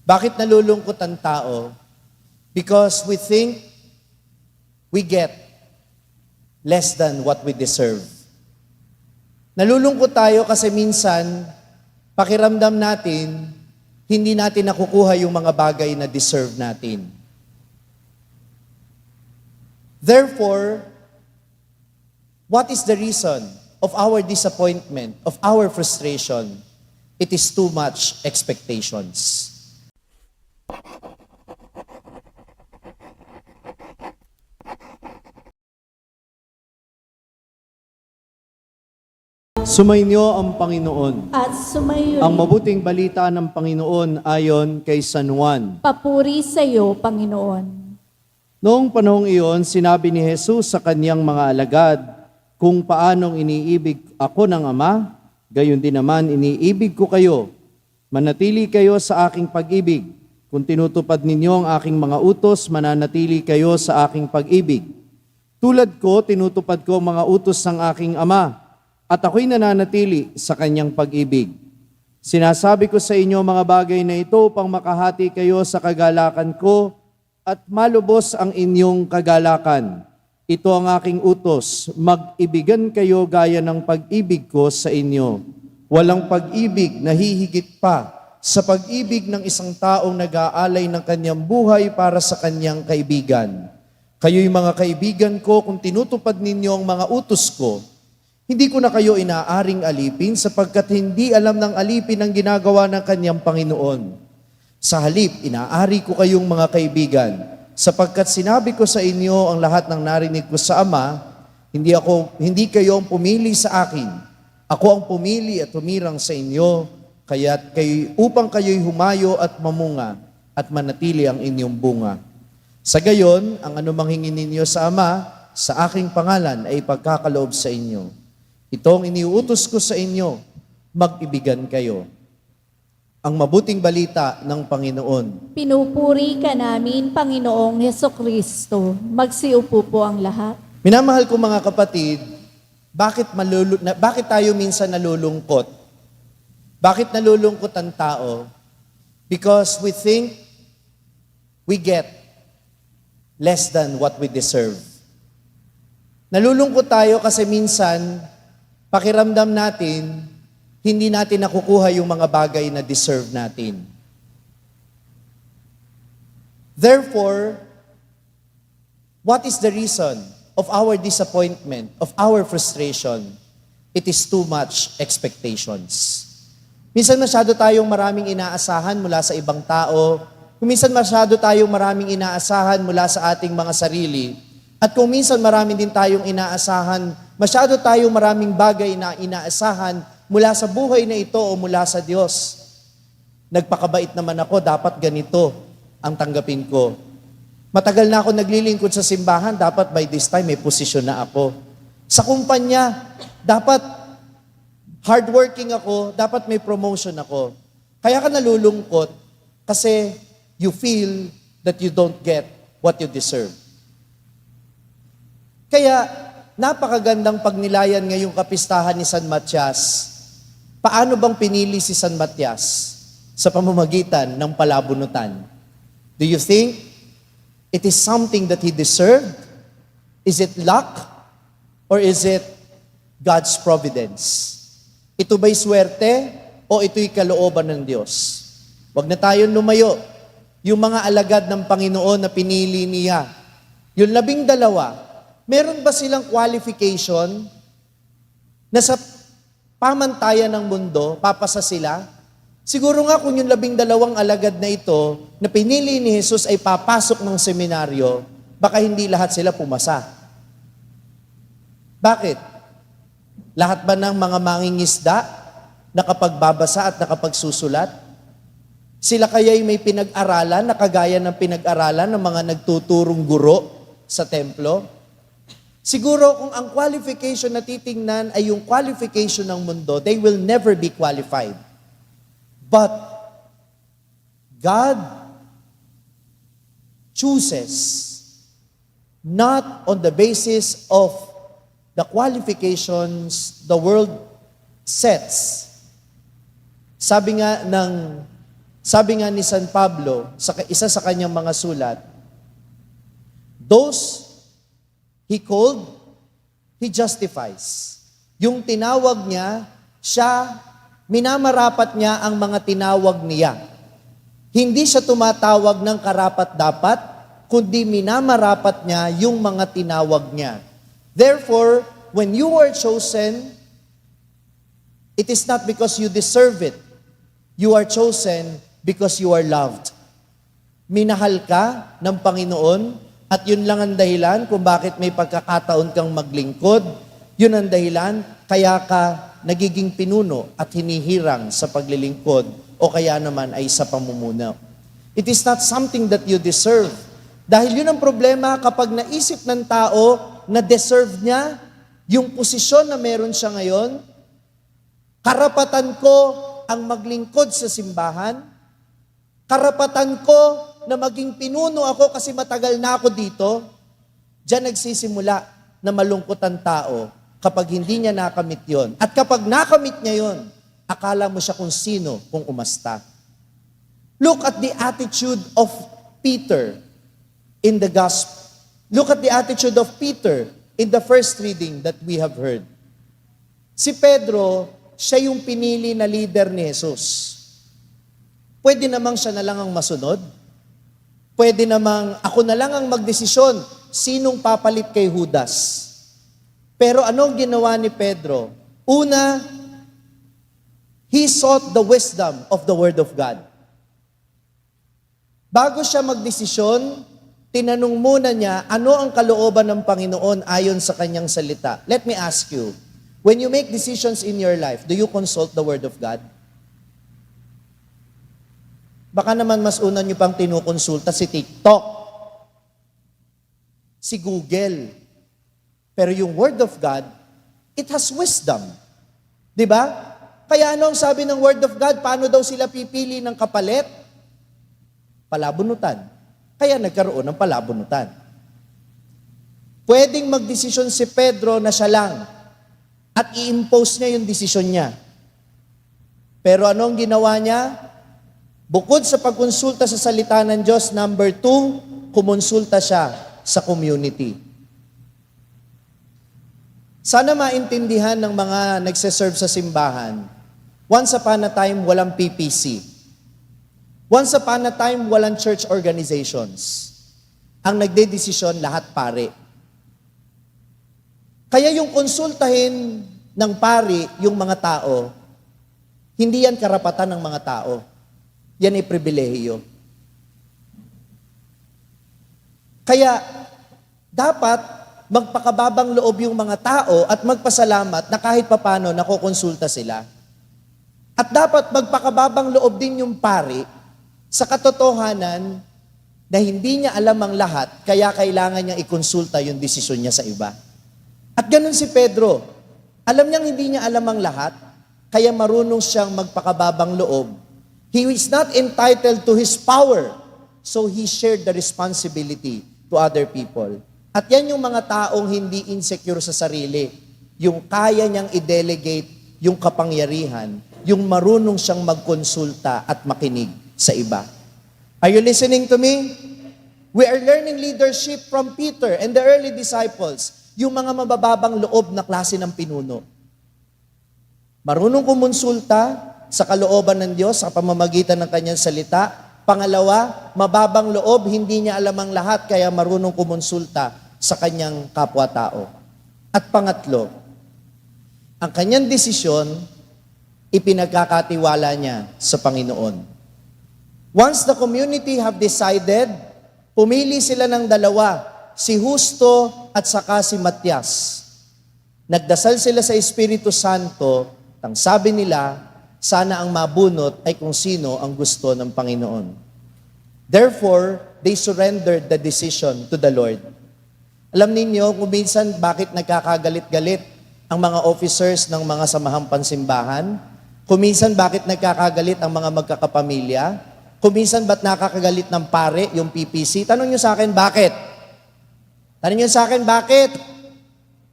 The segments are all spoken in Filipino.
Bakit nalulungkot ang tao? Because we think we get less than what we deserve. Nalulungkot tayo kasi minsan, pakiramdam natin, hindi natin nakukuha yung mga bagay na deserve natin. Therefore, what is the reason of our disappointment, of our frustration? It is too much expectations. Sumainyo ang Panginoon. At sumayo Ang mabuting balita ng Panginoon ayon kay San Juan. papuri sa iyo, Panginoon. Noong panahong iyon, sinabi ni Jesus sa kanyang mga alagad, kung paanong iniibig ako ng Ama, gayon din naman iniibig ko kayo. Manatili kayo sa aking pag-ibig. Kung tinutupad ninyo ang aking mga utos, mananatili kayo sa aking pag-ibig. Tulad ko, tinutupad ko ang mga utos ng aking Ama, at ako'y nananatili sa kanyang pag-ibig. Sinasabi ko sa inyo mga bagay na ito upang makahati kayo sa kagalakan ko at malubos ang inyong kagalakan. Ito ang aking utos, mag-ibigan kayo gaya ng pag-ibig ko sa inyo. Walang pag-ibig na hihigit pa sa pag-ibig ng isang taong nag-aalay ng kanyang buhay para sa kanyang kaibigan. Kayo'y mga kaibigan ko kung tinutupad ninyo ang mga utos ko. Hindi ko na kayo inaaring alipin sapagkat hindi alam ng alipin ang ginagawa ng kanyang Panginoon. Sa halip, inaari ko kayong mga kaibigan sapagkat sinabi ko sa inyo ang lahat ng narinig ko sa Ama, hindi kayo ang pumili sa akin. Ako ang pumili at humirang sa inyo, upang kayo'y humayo at mamunga at manatili ang inyong bunga. Sa gayon, ang anumang hingin ninyo sa Ama, sa aking pangalan ay pagkakaloob sa inyo. Itong iniuutos ko sa inyo, mag-ibigan kayo. Ang mabuting balita ng Panginoon. Pinupuri ka namin, Panginoong Hesukristo. Magsiupo po ang lahat. Minamahal ko mga kapatid, bakit tayo minsan nalulungkot? Bakit nalulungkot ang tao? Because we think we get less than what we deserve. Nalulungkot tayo kasi minsan, pakiramdam natin, hindi natin nakukuha yung mga bagay na deserve natin. Therefore, what is the reason of our disappointment, of our frustration? It is too much expectations. Minsan masyado tayong maraming inaasahan mula sa ibang tao, minsan masyado tayong maraming inaasahan mula sa ating mga sarili, at kung minsan marami din tayong inaasahan, masyado tayong maraming bagay na inaasahan mula sa buhay na ito o mula sa Diyos. Nagpakabait naman ako, dapat ganito ang tanggapin ko. Matagal na ako naglilingkod sa simbahan, dapat by this time may posisyon na ako. Sa kumpanya, dapat hardworking ako, dapat may promotion ako. Kaya ka nalulungkot kasi you feel that you don't get what you deserve. Kaya, napakagandang pagnilayan ngayong kapistahan ni San Matias. Paano bang pinili si San Matias sa pamamagitan ng palabunutan? Do you think it is something that he deserved? Is it luck? Or is it God's providence? Ito ba'y swerte o ito'y kalooban ng Diyos? Huwag na tayong lumayo. Yung mga alagad ng Panginoon na pinili niya, yung 12, meron ba silang qualification na sa pamantayan ng mundo, papasa sila? Siguro nga kung yung 12 alagad na ito, na pinili ni Jesus ay papasok ng seminaryo, baka hindi lahat sila pumasa. Bakit? Lahat ba ng mga mangingisda nakapagbabasa at nakapagsusulat? Sila kaya'y may pinag-aralan na kagaya ng pinag-aralan ng mga nagtuturong guro sa templo? Siguro kung ang qualification na titingnan ay yung qualification ng mundo, they will never be qualified. But God chooses not on the basis of the qualifications the world sets. Sabi nga ng Sabi nga ni San Pablo, sa isa sa kanyang mga sulat, those he called, he justifies. Yung tinawag niya, minamarapat niya ang mga tinawag niya. Hindi siya tumatawag ng karapat-dapat, kundi minamarapat niya yung mga tinawag niya. Therefore, when you are chosen, it is not because you deserve it. You are chosen because you are loved. Minahal ka ng Panginoon at yun lang ang dahilan kung bakit may pagkakataon kang maglingkod. Yun ang dahilan kaya ka nagiging pinuno at hinihirang sa paglilingkod o kaya naman ay sa pamumuno. It is not something that you deserve. Dahil yun ang problema kapag naisip ng tao na deserve niya yung posisyon na meron siya ngayon, karapatan ko ang maglingkod sa simbahan, karapatan ko na maging pinuno ako kasi matagal na ako dito, diyan nagsisimula na malungkot ang tao kapag hindi niya nakamit yon. At kapag nakamit niya yon, akala mo siya kung sino kung umasta. Look at the attitude of Peter in the gospel. Look at the attitude of Peter in the first reading that we have heard. Si Pedro, siya yung pinili na leader ni Jesus. Pwede namang siya na lang ang masunod. Pwede namang ako na lang ang magdesisyon sinong papalit kay Judas. Pero anong ginawa ni Pedro? Una, he sought the wisdom of the Word of God. Bago siya magdesisyon, tinanong muna niya, ano ang kalooban ng Panginoon ayon sa kanyang salita? Let me ask you, when you make decisions in your life, do you consult the Word of God? Baka naman mas una nyo pang tinukonsulta si TikTok, si Google. Pero yung Word of God, it has wisdom. Di ba? Kaya ano ang sabi ng Word of God? Paano daw sila pipili ng kapalit? Palabunutan. Kaya nagkaroon ng palabunutan. Pwedeng magdesisyon si Pedro na siya lang at i-impose niya yung desisyon niya. Pero anong ginawa niya? Bukod sa pagkonsulta sa salita ng Diyos, number 2, kumonsulta siya sa community. Sana maintindihan ng mga nagseserve sa simbahan, once upon a time, walang PPC. Once upon a time, walang church organizations. Ang nagdedesisyon, lahat pare. Kaya yung konsultahin ng pari yung mga tao, hindi yan karapatan ng mga tao. Yan ay pribilehiyo. Kaya, dapat magpakababang loob yung mga tao at magpasalamat na kahit papano nakukonsulta sila. At dapat magpakababang loob din yung pari sa katotohanan na hindi niya alam ang lahat, kaya kailangan niya ikonsulta yung desisyon niya sa iba. At ganun si Pedro. Alam niyang hindi niya alam ang lahat, kaya marunong siyang magpakababang loob. He is not entitled to his power, so he shared the responsibility to other people. At yan yung mga taong hindi insecure sa sarili, yung kaya niyang i-delegate yung kapangyarihan, yung marunong siyang magkonsulta at makinig sa iba. Are you listening to me? We are learning leadership from Peter and the early disciples, yung mga mabababang loob na klase ng pinuno. Marunong kumonsulta sa kalooban ng Diyos sa pamamagitan ng kanyang salita. Pangalawa, mababang loob, hindi niya alam ang lahat, kaya marunong kumonsulta sa kanyang kapwa-tao. At pangatlo, ang kanyang desisyon, ipinagkakatiwala niya sa Panginoon. Once the community have decided, pumili sila ng dalawa, si Justo at saka si Matias. Nagdasal sila sa Espiritu Santo, ang sabi nila, sana ang mabunot ay kung sino ang gusto ng Panginoon. Therefore, they surrendered the decision to the Lord. Alam ninyo kung minsan bakit nagkakagalit-galit ang mga officers ng mga samahang pansimbahan? Kung minsan bakit nagkakagalit ang mga magkakapamilya? Kung minsan ba't nakakagalit ng pare, yung PPC? Tanong nyo sa akin, bakit? Tanong nyo sa akin, bakit?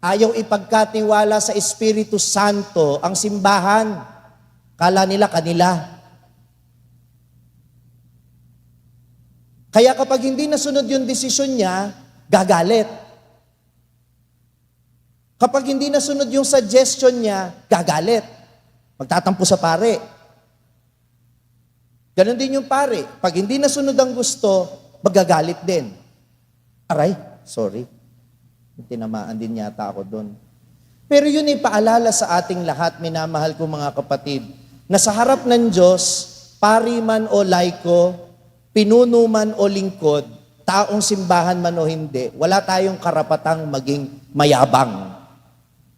Ayaw ipagkatiwala sa Espiritu Santo ang simbahan. Kala nila kanila. Kaya kapag hindi nasunod yung desisyon niya, gagalit. Kapag hindi nasunod yung suggestion niya, gagalit. Magtatampo sa pare. Ganon din yung pare. Pag hindi nasunod ang gusto, magagalit din. Aray, sorry. Tinamaan din yata ako doon. Pero yun ay paalala sa ating lahat, minamahal ko mga kapatid, na sa harap ng Diyos, pari man o laiko, pinuno man o lingkod, taong simbahan man o hindi, wala tayong karapatang maging mayabang.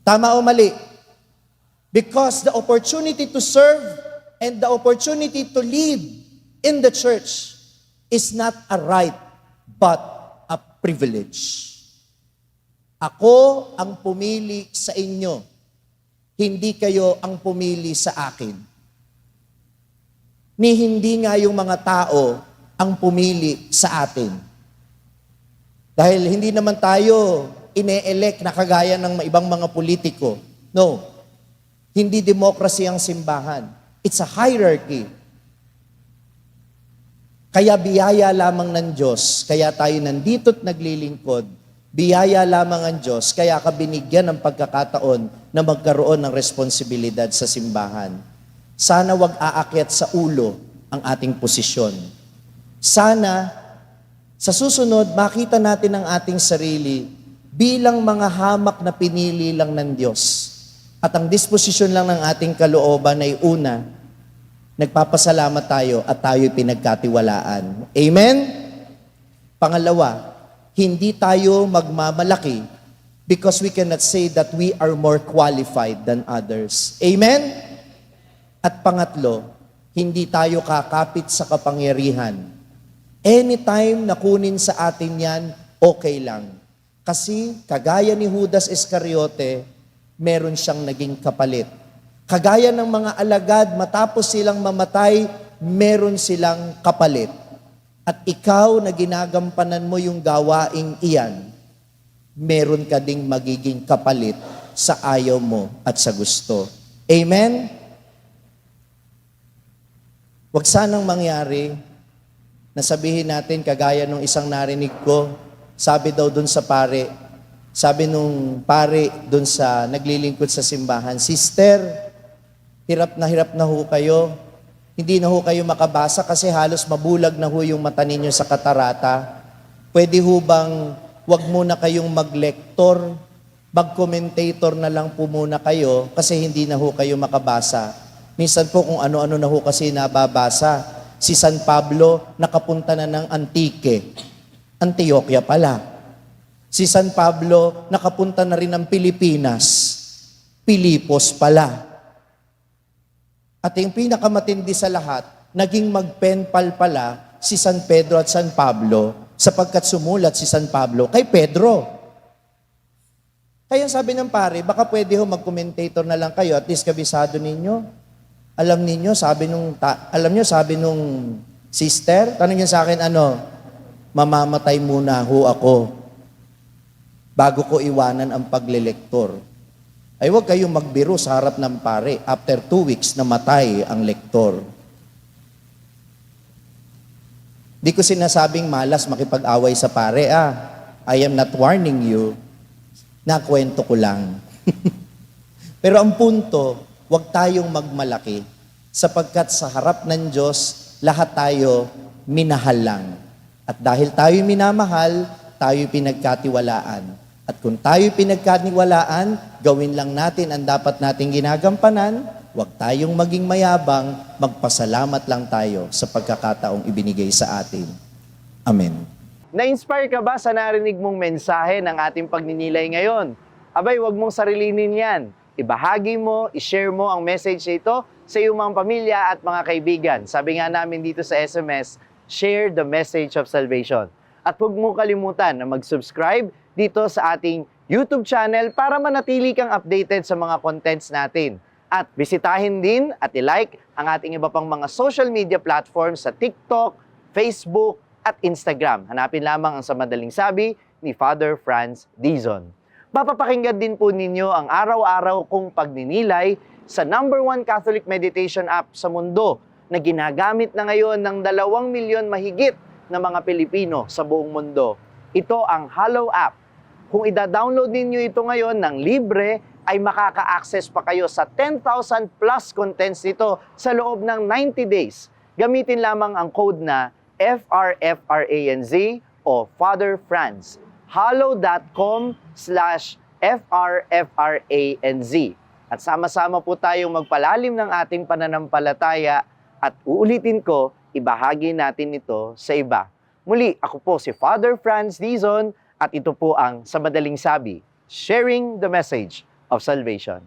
Tama o mali? Because the opportunity to serve and the opportunity to lead in the church is not a right, but a privilege. Ako ang pumili sa inyo, hindi kayo ang pumili sa akin. Ni hindi nga yung mga tao ang pumili sa atin. Dahil hindi naman tayo ine-elect na kagaya ng ibang mga politiko. No. Hindi democracy ang simbahan. It's a hierarchy. Kaya biyaya lamang ng Diyos, kaya tayo nandito't naglilingkod, biyaya lamang ang Diyos, kaya ka binigyan ng pagkakataon na magkaroon ng responsibilidad sa simbahan. Sana wag aakyat sa ulo ang ating posisyon. Sana sa susunod, makita natin ang ating sarili bilang mga hamak na pinili lang ng Diyos. At ang disposisyon lang ng ating kalooban ay una, nagpapasalamat tayo at tayo'y pinagkatiwalaan. Amen? Pangalawa, hindi tayo magmamalaki because we cannot say that we are more qualified than others. Amen? At pangatlo, hindi tayo kakapit sa kapangyarihan. Anytime na kunin sa atin yan, okay lang. Kasi kagaya ni Judas Iscariote, meron siyang naging kapalit. Kagaya ng mga alagad, matapos silang mamatay, meron silang kapalit. At ikaw na ginagampanan mo yung gawaing iyan, meron ka ding magiging kapalit sa ayaw mo at sa gusto. Amen? Huwag sanang mangyari na sabihin natin, kagaya nung isang narinig ko, sabi daw dun sa pare, sabi nung pare dun sa naglilingkod sa simbahan, "Sister, hirap na ho kayo. Hindi na ho kayo makabasa kasi halos mabulag na ho yung mata ninyo sa katarata. Pwede ho bang wag muna kayong mag-lector, mag-commentator na lang po muna kayo kasi hindi na ho kayo makabasa." Minsan po kung ano-ano na ho kasi nababasa. Si San Pablo nakapunta na ng Antique. Antioquia pala. Si San Pablo nakapunta na rin ng Pilipinas. Pilipos pala. At yung pinakamatindi sa lahat, naging magpenpal pala si San Pedro at San Pablo sapagkat sumulat si San Pablo kay Pedro. Kaya sabi ng pare, baka pwede ho mag-commentator na lang kayo, at least kabisado ninyo. Alam niyo, sabi nung sister, tanong niya sa akin, mamamatay muna ho ako bago ko iwanan ang paglelektor. Ay huwag kayong magbiro sa harap ng pare. After 2 weeks, namatay ang lektor. Di ko sinasabing malas makipag-away sa pare. I am not warning you. Nakwento ko lang. Pero ang punto, huwag tayong magmalaki. Sapagkat sa harap ng Diyos, lahat tayo minahal lang. At dahil tayo minamahal, tayo pinagkatiwalaan. At kung tayo pinagkatiwalaan, gawin lang natin ang dapat nating ginagampanan, huwag tayong maging mayabang, magpasalamat lang tayo sa pagkakataong ibinigay sa atin. Amen. Na-inspire ka ba sa narinig mong mensahe ng ating pagninilay ngayon? Abay, huwag mong sarilinin yan. Ibahagi mo, ishare mo ang message nito sa iyong mga pamilya at mga kaibigan. Sabi nga namin dito sa SMS, share the message of salvation. At huwag mo kalimutan na mag-subscribe dito sa ating YouTube channel para manatili kang updated sa mga contents natin. At bisitahin din at i-like ang ating iba pang mga social media platforms sa TikTok, Facebook, at Instagram. Hanapin lamang ang Sa Madaling Sabi ni Father Franz Dizon. Mapapakinggan din po ninyo ang araw-araw kong pagninilay sa #1 Catholic meditation app sa mundo na ginagamit na ngayon ng 2 milyon mahigit ng mga Pilipino sa buong mundo. Ito ang Hallow app. Kung ida-download ninyo ito ngayon ng libre, ay makaka-access pa kayo sa 10,000 plus contents nito sa loob ng 90 days. Gamitin lamang ang code na FRFRANZ o Father Franz. hallow.com/FRFRANZ. At sama-sama po tayong magpalalim ng ating pananampalataya at uulitin ko, ibahagi natin ito sa iba. Muli, ako po si Father Franz Dizon at ito po ang Sa Madaling Sabi, sharing the message of salvation.